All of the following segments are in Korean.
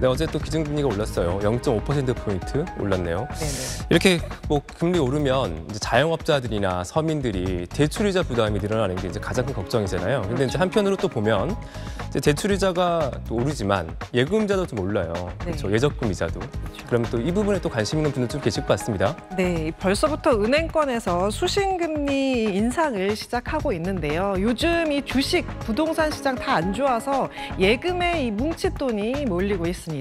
네, 어제 또 기준금리가 올랐어요. 0.5%포인트 올랐네요. 네네. 이렇게 뭐 금리 오르면 이제 자영업자들이나 서민들이 대출이자 부담이 늘어나는 게 이제 가장 큰 걱정이잖아요. 근데 그렇죠. 이제 한편으로 또 보면 이제 대출이자가 또 오르지만 예금이자도 좀 올라요. 그렇죠. 네. 예적금 이자도. 그러면 또 이 부분에 또 관심 있는 분들 좀 계실 것 같습니다. 네, 벌써부터 은행권에서 수신금리 인상을 시작하고 있는데요. 요즘 이 주식, 부동산 시장 다 안 좋아서 예금에 이 뭉칫돈이 몰리고 있습니다.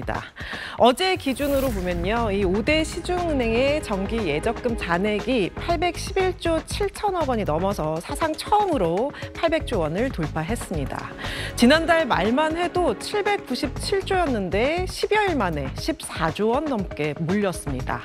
어제 기준으로 보면요, 이 5대 시중은행의 정기 예적금 잔액이 811조 7천억 원이 넘어서 사상 처음으로 800조 원을 돌파했습니다. 지난달 말만 해도 797조였는데 10여일 만에 14조 원 넘게 몰렸습니다.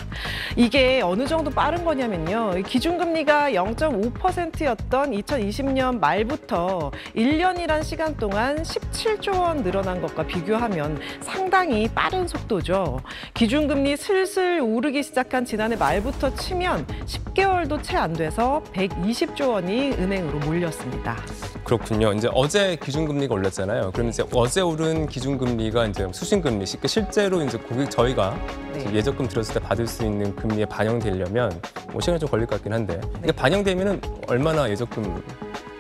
이게 어느 정도 빠른 거냐면요. 기준금리가 0.5%였던 2020년 말부터 1년이란 시간 동안 17조 원 늘어난 것과 비교하면 상당히 빠른 속도죠. 기준금리 슬슬 오르기 시작한 지난해 말부터 치면 10개월도 채 안 돼서 120조 원이 은행으로 몰렸습니다. 그렇군요. 이제 어제 기준금리가 올랐잖아요. 그럼 이제 어제 오른 기준금리가 이제 수신금리, 실제로 이제 고객 저희가 네. 예적금 들었을 때 받을 수 있는 금리에 반영되려면 뭐 시간이 좀 걸릴 것 같긴 한데 이게 반영되면은 얼마나 예적금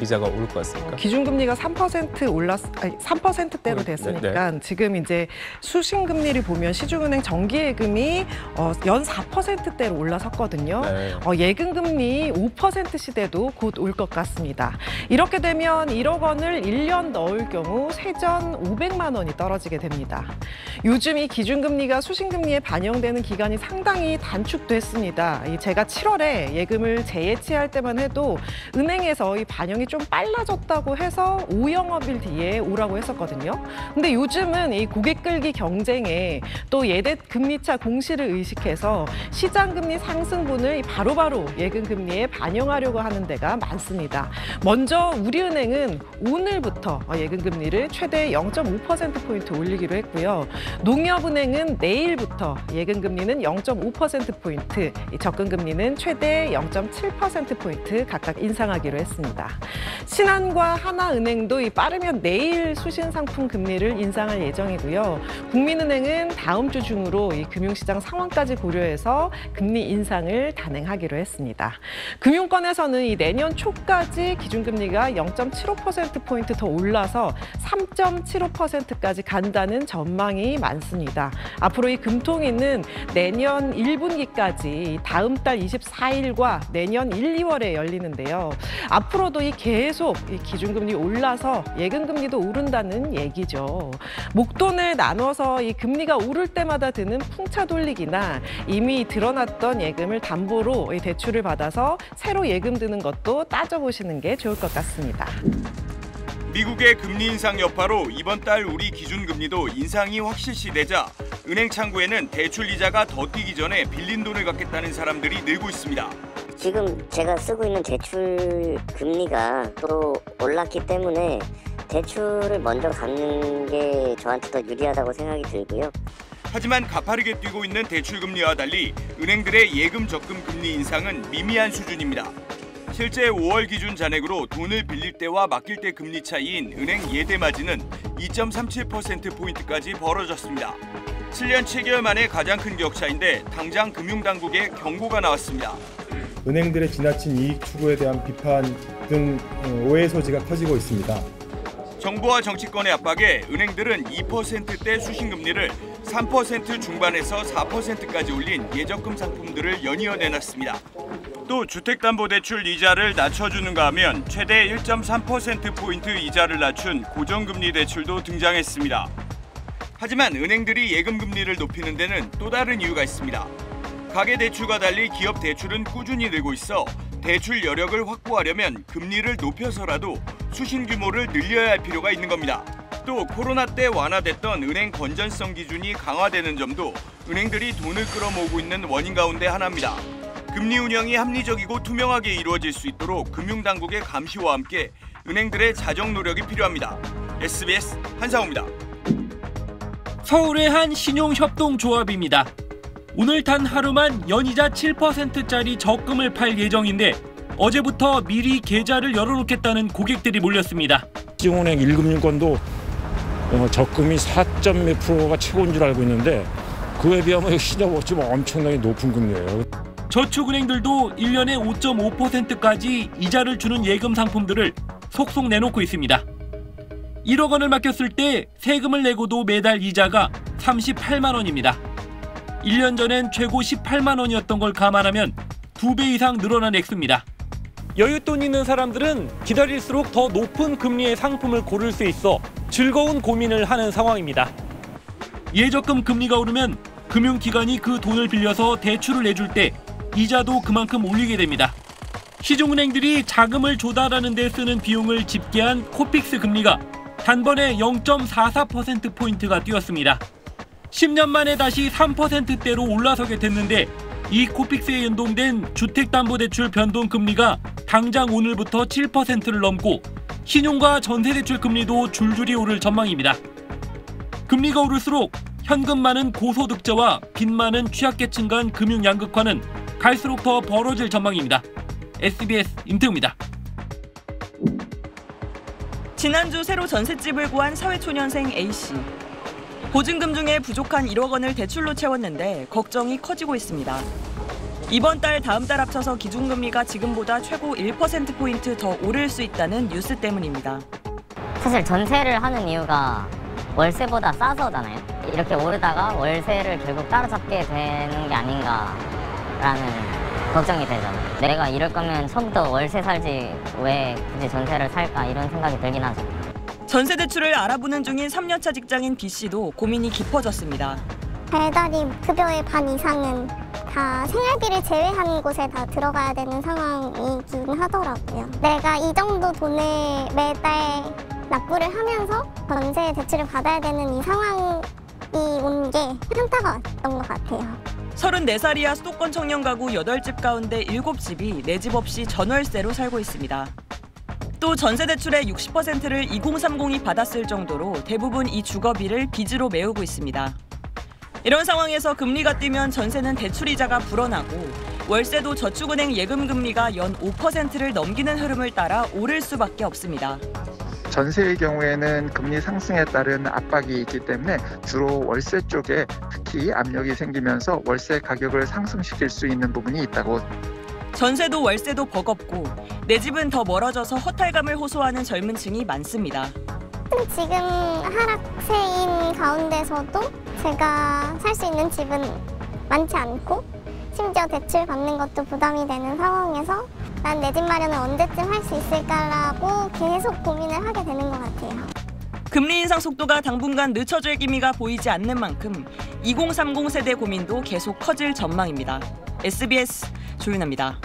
이자가 오를 것 같습니까? 기준금리가 3%대로 됐으니까 네. 지금 이제 수신금리를 보면 시중은행 정기예금이 연 4%대로 올라섰거든요. 네. 예금금리 5% 시대도 곧 올 것 같습니다. 이렇게 되면 1억 원을 1년 넣을 경우 세전 500만 원이 떨어지게 됩니다. 요즘 이 기준금리가 수신금리에 반영되는 기간이 상당히 단축됐습니다. 제가 7월에 예금을 재예치할 때만 해도 은행에서 이 반영이 좀 빨라졌다고 해서 5영업일 뒤에 오라고 했었거든요. 근데 요즘은 이 고객 끌기 경쟁에 또 예대 금리차 공시를 의식해서 시장 금리 상승분을 바로바로 예금 금리에 반영하려고 하는 데가 많습니다. 먼저 우리은행은 오늘부터 예금 금리를 최대 0.5%포인트 올리기로 했고요. 농협은행은 내일부터 예금 금리는 0.5%포인트, 적금 금리는 최대 0.7%포인트 각각 인상하기로 했습니다. 신한과 하나은행도 빠르면 내일 수신 상품 금리를 인상할 예정이고요. 국민은행은 다음 주 중으로 이 금융시장 상황까지 고려해서 금리 인상을 단행하기로 했습니다. 금융권에서는 이 내년 초까지 기준금리가 0.75%포인트 더 올라서 3.75%까지 간다는 전망이 많습니다. 앞으로 이 금통위는 내년 1분기까지 다음 달 24일과 내년 1, 2월에 열리는데요. 앞으로도 계속 기준금리 올라서 예금금리도 오른다는 얘기죠. 목돈을 나눠서 이 금리가 오를 때마다 드는 풍차 돌리기나 이미 드러났던 예금을 담보로 대출을 받아서 새로 예금 드는 것도 따져보시는 게 좋을 것 같습니다. 미국의 금리 인상 여파로 이번 달 우리 기준금리도 인상이 확실시되자 은행 창구에는 대출 이자가 더 뛰기 전에 빌린 돈을 갚겠다는 사람들이 늘고 있습니다. 지금 제가 쓰고 있는 대출 금리가 또 올랐기 때문에 대출을 먼저 갚는 게 저한테 더 유리하다고 생각이 들고요. 하지만 가파르게 뛰고 있는 대출 금리와 달리 은행들의 예금 적금 금리 인상은 미미한 수준입니다. 실제 5월 기준 잔액으로 돈을 빌릴 때와 맡길 때 금리 차이인 은행 예대 마진은 2.37%포인트까지 벌어졌습니다. 7년 7개월 만에 가장 큰 격차인데 당장 금융당국에 경고가 나왔습니다. 은행들의 지나친 이익 추구에 대한 비판 등 오해 소지가 커지고 있습니다. 정부와 정치권의 압박에 은행들은 2%대 수신금리를 3% 중반에서 4%까지 올린 예적금 상품들을 연이어 내놨습니다. 또 주택담보대출 이자를 낮춰주는가 하면 최대 1.3%포인트 이자를 낮춘 고정금리 대출도 등장했습니다. 하지만 은행들이 예금금리를 높이는 데는 또 다른 이유가 있습니다. 가계대출과 달리 기업대출은 꾸준히 늘고 있어 대출 여력을 확보하려면 금리를 높여서라도 수신 규모를 늘려야 할 필요가 있는 겁니다. 또 코로나 때 완화됐던 은행 건전성 기준이 강화되는 점도 은행들이 돈을 끌어모으고 있는 원인 가운데 하나입니다. 금리 운영이 합리적이고 투명하게 이루어질 수 있도록 금융당국의 감시와 함께 은행들의 자정 노력이 필요합니다. SBS 한상우입니다. 서울의 한 신용협동조합입니다. 오늘 단 하루만 연이자 7%짜리 적금을 팔 예정인데 어제부터 미리 계좌를 열어놓겠다는 고객들이 몰렸습니다. 시중은행 1금융권도 적금이 4몇 %가 최고인 줄 알고 있는데 그에 비하면 시장 지금 엄청나게 높은 금리예요. 저축은행들도 1년에 5.5%까지 이자를 주는 예금 상품들을 속속 내놓고 있습니다. 1억 원을 맡겼을 때 세금을 내고도 매달 이자가 38만 원입니다. 1년 전엔 최고 18만 원이었던 걸 감안하면 2배 이상 늘어난 액수입니다. 여윳돈 있는 사람들은 기다릴수록 더 높은 금리의 상품을 고를 수 있어 즐거운 고민을 하는 상황입니다. 예적금 금리가 오르면 금융기관이 그 돈을 빌려서 대출을 내줄 때 이자도 그만큼 올리게 됩니다. 시중은행들이 자금을 조달하는 데 쓰는 비용을 집계한 코픽스 금리가 단번에 0.44%포인트가 뛰었습니다. 10년 만에 다시 3%대로 올라서게 됐는데 이 코픽스에 연동된 주택담보대출 변동금리가 당장 오늘부터 7%를 넘고 신용과 전세대출 금리도 줄줄이 오를 전망입니다. 금리가 오를수록 현금 많은 고소득자와 빚 많은 취약계층 간 금융 양극화는 갈수록 더 벌어질 전망입니다. SBS 임태우입니다. 지난주 새로 전셋집을 구한 사회초년생 A씨. 보증금 중에 부족한 1억 원을 대출로 채웠는데 걱정이 커지고 있습니다. 이번 달, 다음 달 합쳐서 기준금리가 지금보다 최고 1%포인트 더 오를 수 있다는 뉴스 때문입니다. 사실 전세를 하는 이유가 월세보다 싸서잖아요. 이렇게 오르다가 월세를 결국 따라잡게 되는 게 아닌가라는 걱정이 되죠. 내가 이럴 거면 처음부터 월세 살지 왜 굳이 전세를 살까 이런 생각이 들긴 하죠. 전세 대출을 알아보는 중인 3년차 직장인 B씨도 고민이 깊어졌습니다. 배달이 급여의 반 이상은 다 생활비를 제외한 곳에 다 들어가야 되는 상황이긴 하더라고요. 내가 이 정도 돈을 매달 납부를 하면서 전세 대출을 받아야 되는 이 상황이 온 게 현타가 왔던 것 같아요. 34살이야 수도권 청년 가구 8집 가운데 7집이 내 집 없이 전월세로 살고 있습니다. 또 전세 대출의 60%를 2030이 받았을 정도로 대부분 이 주거비를 빚으로 메우고 있습니다. 이런 상황에서 금리가 뛰면 전세는 대출이자가 불어나고 월세도 저축은행 예금 금리가 연 5%를 넘기는 흐름을 따라 오를 수밖에 없습니다. 전세의 경우에는 금리 상승에 따른 압박이 있기 때문에 주로 월세 쪽에 특히 압력이 생기면서 월세 가격을 상승시킬 수 있는 부분이 있다고. 전세도 월세도 버겁고 내 집은 더 멀어져서 허탈감을 호소하는 젊은 층이 많습니다. 지금 하락세인 가운데서도 제가 살 수 있는 집은 많지 않고 심지어 대출 받는 것도 부담이 되는 상황에서 난 내 집 마련을 언제쯤 할 수 있을까라고 계속 고민을 하게 되는 것 같아요. 금리 인상 속도가 당분간 늦춰질 기미가 보이지 않는 만큼 2030 세대 고민도 계속 커질 전망입니다. SBS 조윤아입니다.